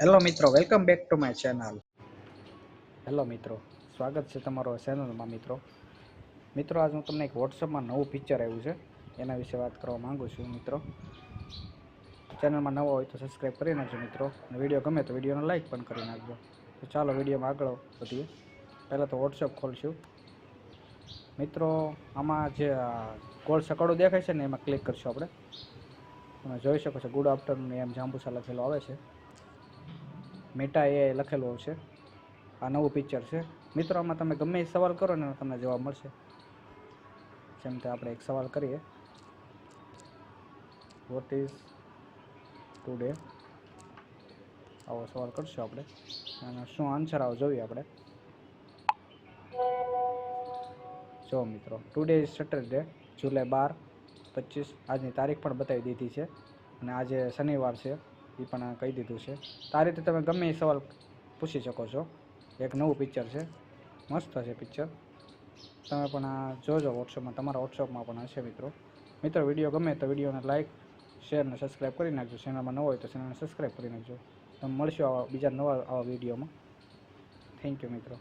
Hello મિત્રો, welcome back to my channel. Hello મિત્રો, સ્વાગત છે તમારો ચેનલમાં. મિત્રો આજ હું તમને એક વોટ્સઅપમાં નવું પિક્ચર આવ્યું છે એના વિશે વાત કરવા માગું છું. મિત્રો ચેનલમાં નવો હોય તો સબસ્ક્રાઈબ કરી નાખજો મિત્રો, અને વિડીયો ગમે તો વિડીયોને લાઇક પણ કરી નાખજો. તો ચાલો વિડીયોમાં આગળ વધીએ. પહેલાં તો વોટ્સઅપ ખોલશું. મિત્રો આમાં જે ગોળ સકડો દેખાય છે ને એમાં ક્લિક કરશું આપણે. તમે જોઈ શકો છો ગુડ આફ્ટરનૂન એમ જાંબુસા લખેલો આવે છે, મેટા એ લખેલું આવશે. આ નવું પિક્ચર છે મિત્રો. આમાં તમે ગમે એ સવાલ કરો ને તમને જવાબ મળશે. જેમ કે આપણે એક સવાલ કરીએ, વોટ ઇઝ ટુડે? આવો સવાલ કરશું આપણે, અને શું આન્સર આવો જોઈએ આપણે. જો મિત્રો, ટુડે ઇઝ સેટરડે, જુલાઈ 12, 25. આજની તારીખ પણ બતાવી દીધી છે, અને આજે શનિવાર છે એ પણ કહી દીધું છે. તો આ રીતે તમે ગમે એ સવાલ પૂછી શકો છો. એક નવું પિક્ચર છે, મસ્ત છે પિક્ચર. તમે પણ આ જોજો વોટ્સઅપમાં, તમારા વોટ્સઅપમાં પણ હશે મિત્રો. વિડીયો ગમે તો વિડીયોને લાઇક, શેર અને સબસ્ક્રાઈબ કરી નાખજો. ચેનલમાં નવો હોય તો ચેનલને સબસ્ક્રાઈબ કરી નાખજો. તમે મળશું બીજા નવા આવા વિડીયોમાં. થેન્ક યુ મિત્રો.